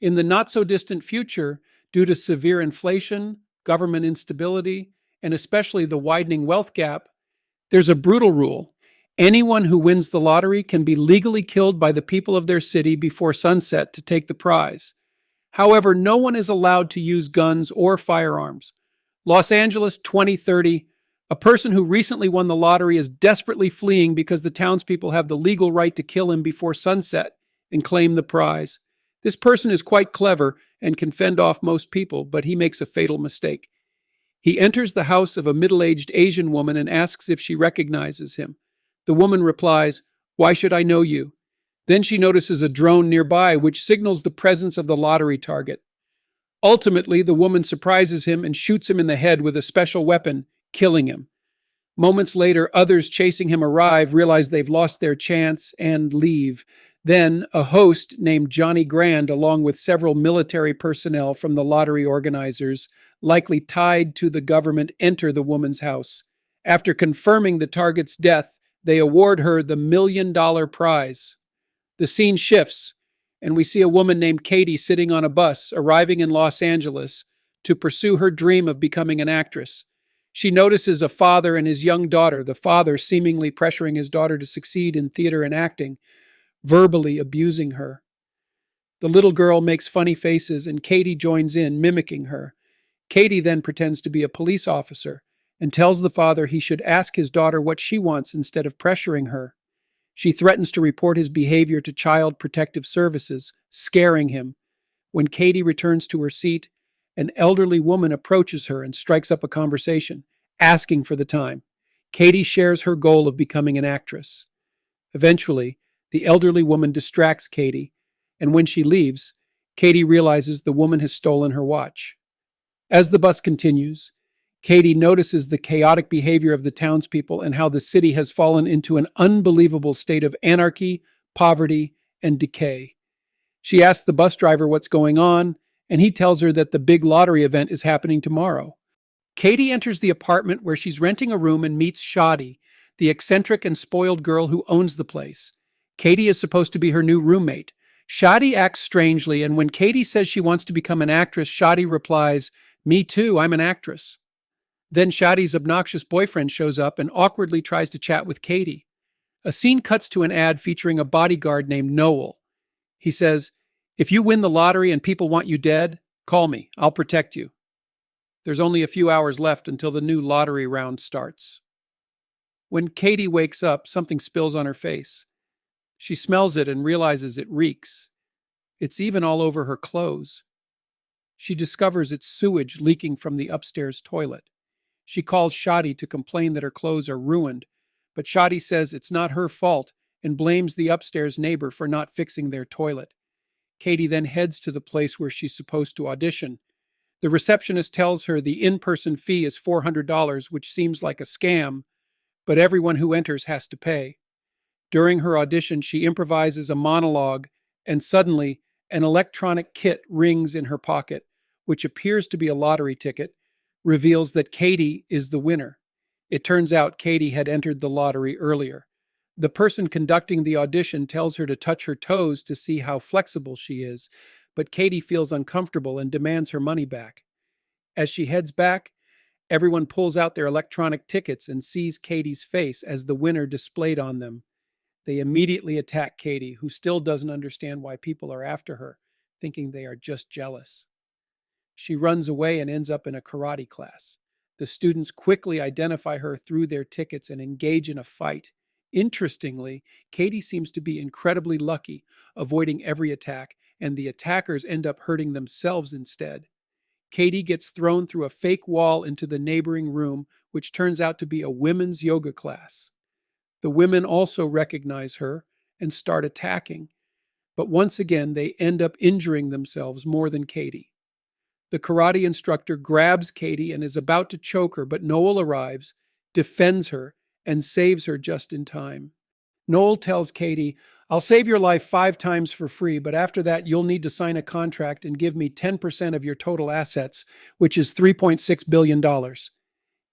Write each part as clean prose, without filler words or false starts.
In the not-so-distant future, due to severe inflation, government instability, and especially the widening wealth gap, there's a brutal rule. Anyone who wins the lottery can be legally killed by the people of their city before sunset to take the prize. However, no one is allowed to use guns or firearms. Los Angeles 2030. A person who recently won the lottery is desperately fleeing because the townspeople have the legal right to kill him before sunset and claim the prize. This person is quite clever and can fend off most people, but he makes a fatal mistake. He enters the house of a middle-aged Asian woman and asks if she recognizes him. The woman replies, "Why should I know you?" Then she notices a drone nearby which signals the presence of the lottery target. Ultimately, the woman surprises him and shoots him in the head with a special weapon, killing him. Moments later, others chasing him arrive, realize they've lost their chance, and leave. Then, a host named Johnny Grand, along with several military personnel from the lottery organizers, likely tied to the government, enter the woman's house. After confirming the target's death, they award her the $1 million prize. The scene shifts, and we see a woman named Katie sitting on a bus, arriving in Los Angeles to pursue her dream of becoming an actress. She notices a father and his young daughter, the father seemingly pressuring his daughter to succeed in theater and acting, verbally abusing her. The little girl makes funny faces, and Katie joins in, mimicking her. Katie then pretends to be a police officer and tells the father he should ask his daughter what she wants instead of pressuring her. She threatens to report his behavior to Child Protective Services, scaring him. When Katie returns to her seat, an elderly woman approaches her and strikes up a conversation, asking for the time. Katie shares her goal of becoming an actress. Eventually, the elderly woman distracts Katie, and when she leaves, Katie realizes the woman has stolen her watch. As the bus continues, Katie notices the chaotic behavior of the townspeople and how the city has fallen into an unbelievable state of anarchy, poverty, and decay. She asks the bus driver what's going on, and he tells her that the big lottery event is happening tomorrow. Katie enters the apartment where she's renting a room and meets Shadi, the eccentric and spoiled girl who owns the place. Katie is supposed to be her new roommate. Shadi acts strangely, and when Katie says she wants to become an actress, Shadi replies, "Me too, I'm an actress." Then Shadi's obnoxious boyfriend shows up and awkwardly tries to chat with Katie. A scene cuts to an ad featuring a bodyguard named Noel. He says, "If you win the lottery and people want you dead, call me. I'll protect you." There's only a few hours left until the new lottery round starts. When Katie wakes up, something spills on her face. She smells it and realizes it reeks. It's even all over her clothes. She discovers it's sewage leaking from the upstairs toilet. She calls Shadi to complain that her clothes are ruined, but Shadi says it's not her fault and blames the upstairs neighbor for not fixing their toilet. Katie then heads to the place where she's supposed to audition. The receptionist tells her the in-person fee is $400, which seems like a scam, but everyone who enters has to pay. During her audition, she improvises a monologue, and suddenly, an electronic kit rings in her pocket, which appears to be a lottery ticket, reveals that Katie is the winner. It turns out Katie had entered the lottery earlier. The person conducting the audition tells her to touch her toes to see how flexible she is, but Katie feels uncomfortable and demands her money back. As she heads back, everyone pulls out their electronic tickets and sees Katie's face as the winner displayed on them. They immediately attack Katie, who still doesn't understand why people are after her, thinking they are just jealous. She runs away and ends up in a karate class. The students quickly identify her through their tickets and engage in a fight. Interestingly, Katie seems to be incredibly lucky, avoiding every attack, and the attackers end up hurting themselves instead. Katie gets thrown through a fake wall into the neighboring room, which turns out to be a women's yoga class. The women also recognize her and start attacking, but once again they end up injuring themselves more than Katie. The karate instructor grabs Katie and is about to choke her, but Noel arrives, defends her, and saves her just in time. Noel tells Katie, "I'll save your life 5 times for free, but after that you'll need to sign a contract and give me 10% of your total assets, which is $3.6 billion.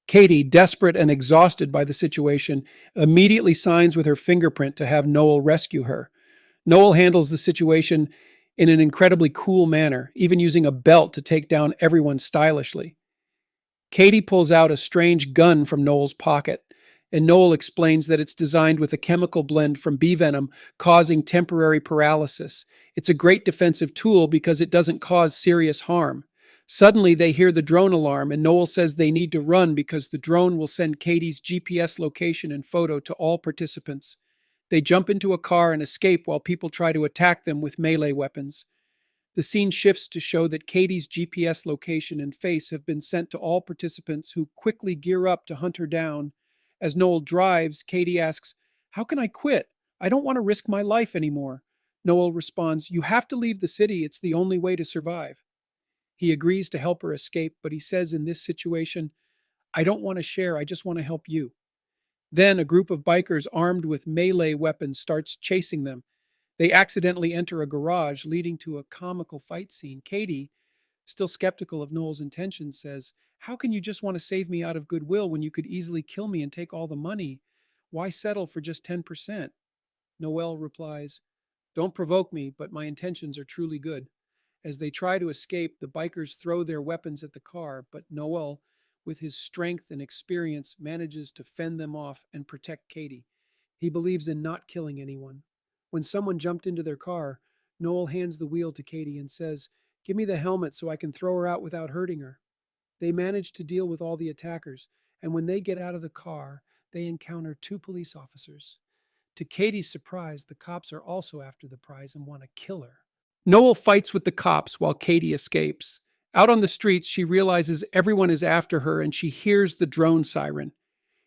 Katie, desperate and exhausted by the situation, immediately signs with her fingerprint to have Noel rescue her. Noel handles the situation in an incredibly cool manner, even using a belt to take down everyone stylishly. Katie pulls out a strange gun from Noel's pocket, and Noel explains that it's designed with a chemical blend from bee venom, causing temporary paralysis. It's a great defensive tool because it doesn't cause serious harm. Suddenly, they hear the drone alarm, and Noel says they need to run because the drone will send Katie's GPS location and photo to all participants. They jump into a car and escape while people try to attack them with melee weapons. The scene shifts to show that Katie's GPS location and face have been sent to all participants who quickly gear up to hunt her down. As Noel drives, Katie asks, "How can I quit? I don't want to risk my life anymore." Noel responds, "You have to leave the city. It's the only way to survive." He agrees to help her escape, but he says in this situation, "I don't want to share. I just want to help you." Then a group of bikers armed with melee weapons starts chasing them. They accidentally enter a garage, leading to a comical fight scene. Katie, still skeptical of Noel's intentions, says, "How can you just want to save me out of goodwill when you could easily kill me and take all the money? Why settle for just 10%? Noel replies, "Don't provoke me, but my intentions are truly good." As they try to escape, the bikers throw their weapons at the car, but Noel, with his strength and experience, manages to fend them off and protect Katie. He believes in not killing anyone. When someone jumped into their car, Noel hands the wheel to Katie and says, "Give me the helmet so I can throw her out without hurting her." They manage to deal with all the attackers, and when they get out of the car, they encounter two police officers. To Katie's surprise, the cops are also after the prize and want to kill her. Noel fights with the cops while Katie escapes. Out on the streets, she realizes everyone is after her and she hears the drone siren.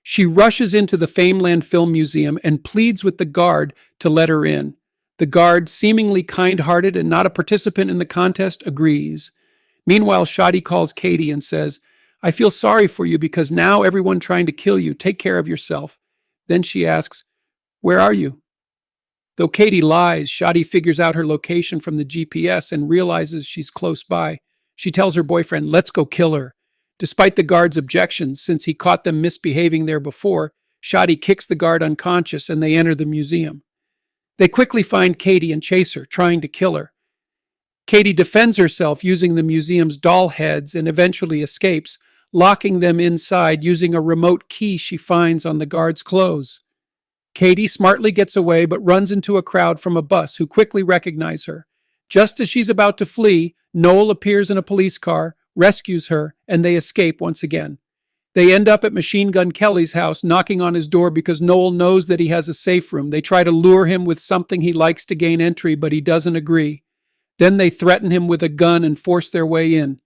She rushes into the Fameland Film Museum and pleads with the guard to let her in. The guard, seemingly kind-hearted and not a participant in the contest, agrees. Meanwhile, Shadi calls Katie and says, "I feel sorry for you because now everyone trying to kill you. Take care of yourself." Then she asks, "Where are you?" Though Katie lies, Shadi figures out her location from the GPS and realizes she's close by. She tells her boyfriend, "Let's go kill her." Despite the guard's objections, since he caught them misbehaving there before, Shadi kicks the guard unconscious and they enter the museum. They quickly find Katie and chase her, trying to kill her. Katie defends herself using the museum's doll heads and eventually escapes, locking them inside using a remote key she finds on the guard's clothes. Katie smartly gets away but runs into a crowd from a bus who quickly recognize her. Just as she's about to flee, Noel appears in a police car, rescues her, and they escape once again. They end up at Machine Gun Kelly's house, knocking on his door because Noel knows that he has a safe room. They try to lure him with something he likes to gain entry, but he doesn't agree. Then they threaten him with a gun and force their way in.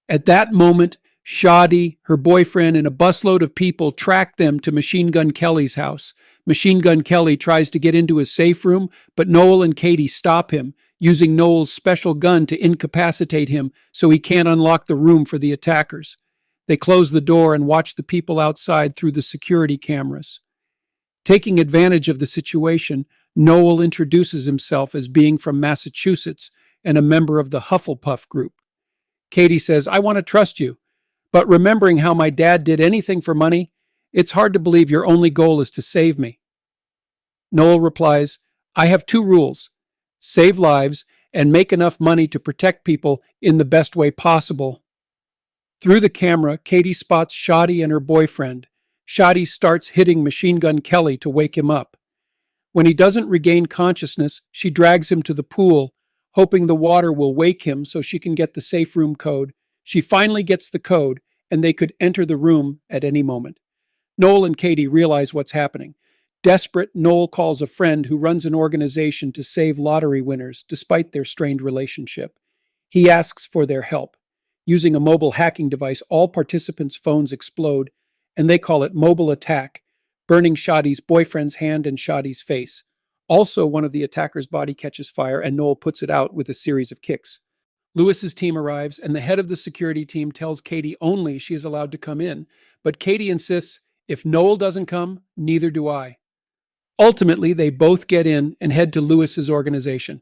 At that moment, Shadi, her boyfriend, and a busload of people track them to Machine Gun Kelly's house. Machine Gun Kelly tries to get into his safe room, but Noel and Katie stop him, using Noel's special gun to incapacitate him so he can't unlock the room for the attackers. They close the door and watch the people outside through the security cameras. Taking advantage of the situation, Noel introduces himself as being from Massachusetts and a member of the Hufflepuff group. Katie says, "I want to trust you, but remembering how my dad did anything for money, it's hard to believe your only goal is to save me." Noel replies, "I have two rules: save lives and make enough money to protect people in the best way possible." Through the camera, Katie spots Shadi and her boyfriend. Shadi starts hitting Machine Gun Kelly to wake him up. When he doesn't regain consciousness, she drags him to the pool, hoping the water will wake him so she can get the safe room code. She finally gets the code, and they could enter the room at any moment. Noel and Katie realize what's happening. Desperate, Noel calls a friend who runs an organization to save lottery winners, despite their strained relationship. He asks for their help. Using a mobile hacking device, all participants' phones explode, and they call it Mobile Attack, burning Shadi's boyfriend's hand and Shadi's face. Also, one of the attackers' body catches fire, and Noel puts it out with a series of kicks. Lewis's team arrives, and the head of the security team tells Katie only she is allowed to come in, but Katie insists, "If Noel doesn't come, neither do I." Ultimately, they both get in and head to Lewis's organization.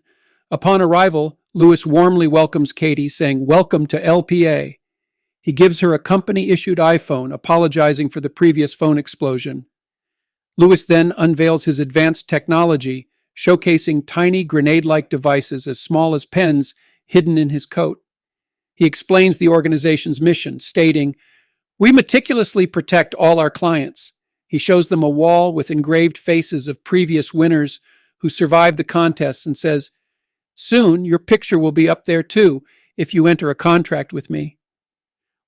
Upon arrival, Lewis warmly welcomes Katie, saying, "Welcome to LPA." He gives her a company-issued iPhone, apologizing for the previous phone explosion. Lewis then unveils his advanced technology, showcasing tiny grenade-like devices as small as pens hidden in his coat. He explains the organization's mission, stating, "We meticulously protect all our clients." He shows them a wall with engraved faces of previous winners who survived the contests and says, "Soon your picture will be up there too if you enter a contract with me."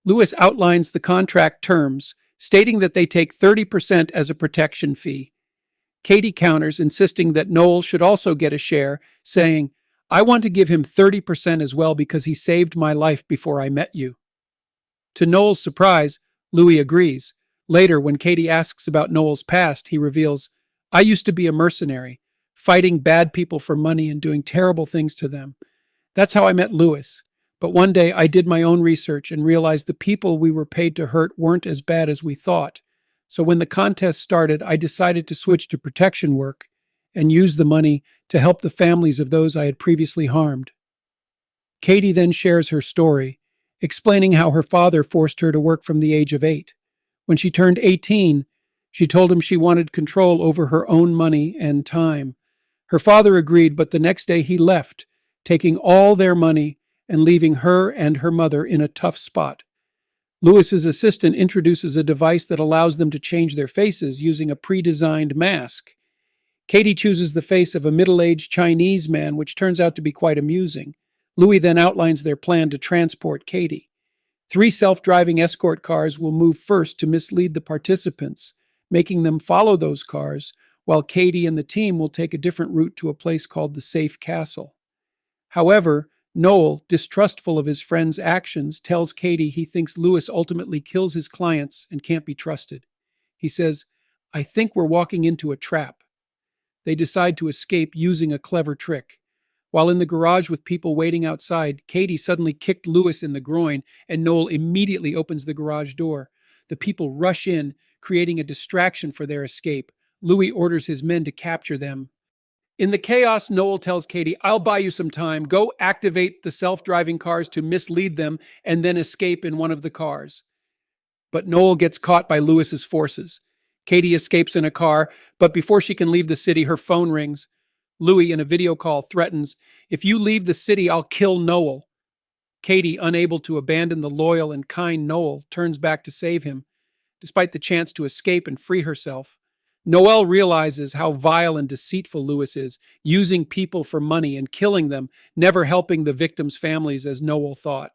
Lewis outlines the contract terms, stating that they take 30% as a protection fee. Katie counters, insisting that Noel should also get a share, saying, "I want to give him 30% as well because he saved my life before I met you." To Noel's surprise, Louis agrees. Later, when Katie asks about Noel's past, he reveals, "I used to be a mercenary, fighting bad people for money and doing terrible things to them. That's how I met Lewis. But one day I did my own research and realized the people we were paid to hurt weren't as bad as we thought. So when the contest started, I decided to switch to protection work and use the money to help the families of those I had previously harmed." Katie then shares her story, explaining how her father forced her to work from the age of 8. When she turned 18, she told him she wanted control over her own money and time. Her father agreed, but the next day he left, taking all their money and leaving her and her mother in a tough spot. Lewis's assistant introduces a device that allows them to change their faces using a pre-designed mask. Katie chooses the face of a middle-aged Chinese man, which turns out to be quite amusing. Louis then outlines their plan to transport Katie. 3 self-driving escort cars will move first to mislead the participants, making them follow those cars, while Katie and the team will take a different route to a place called the Safe Castle. However, Noel, distrustful of his friend's actions, tells Katie he thinks Lewis ultimately kills his clients and can't be trusted. He says, "I think we're walking into a trap." They decide to escape using a clever trick. While in the garage with people waiting outside, Katie suddenly kicked Lewis in the groin, and Noel immediately opens the garage door. The people rush in, creating a distraction for their escape. Louis orders his men to capture them. In the chaos, Noel tells Katie, "I'll buy you some time. Go activate the self-driving cars to mislead them and then escape in one of the cars." But Noel gets caught by Lewis's forces. Katie escapes in a car, but before she can leave the city, her phone rings. Louis, in a video call, threatens, "If you leave the city, I'll kill Noel." Katie, unable to abandon the loyal and kind Noel, turns back to save him, despite the chance to escape and free herself. Noelle realizes how vile and deceitful Lewis is, using people for money and killing them, never helping the victims' families as Noel thought.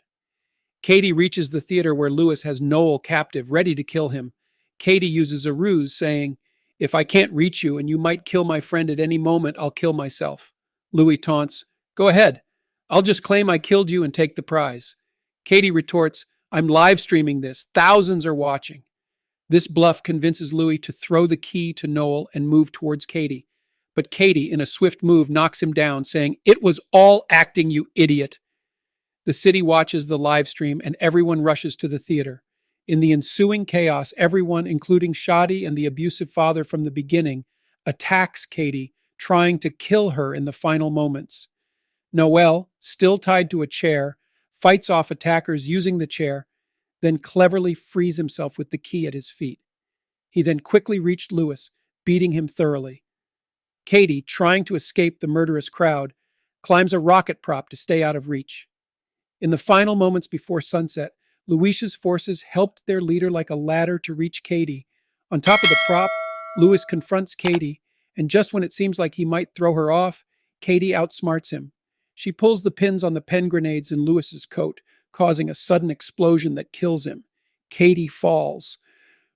Katie reaches the theater where Lewis has Noel captive, ready to kill him. Katie uses a ruse, saying, "If I can't reach you and you might kill my friend at any moment, I'll kill myself." Louis taunts, "Go ahead. I'll just claim I killed you and take the prize." Katie retorts, "I'm live streaming this. Thousands are watching." This bluff convinces Louis to throw the key to Noel and move towards Katie. But Katie, in a swift move, knocks him down, saying, "It was all acting, you idiot." The city watches the live stream and everyone rushes to the theater. In the ensuing chaos, everyone, including Shadi and the abusive father from the beginning, attacks Katie, trying to kill her in the final moments. Noel, still tied to a chair, fights off attackers using the chair, then cleverly frees himself with the key at his feet. He then quickly reached Lewis, beating him thoroughly. Katie, trying to escape the murderous crowd, climbs a rocket prop to stay out of reach. In the final moments before sunset, Louisa's forces helped their leader like a ladder to reach Katie. On top of the prop, Lewis confronts Katie, and just when it seems like he might throw her off, Katie outsmarts him. She pulls the pins on the pen grenades in Lewis's coat, causing a sudden explosion that kills him. Katie falls,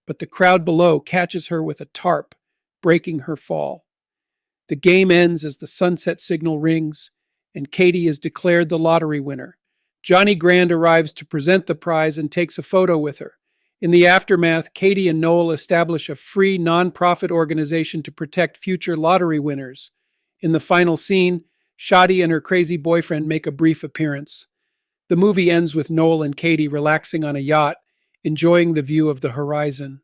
but the crowd below catches her with a tarp, breaking her fall. The game ends as the sunset signal rings, and Katie is declared the lottery winner. Johnny Grand arrives to present the prize and takes a photo with her. In the aftermath, Katie and Noel establish a free non-profit organization to protect future lottery winners. In the final scene, Shadi and her crazy boyfriend make a brief appearance. The movie ends with Noel and Katie relaxing on a yacht, enjoying the view of the horizon.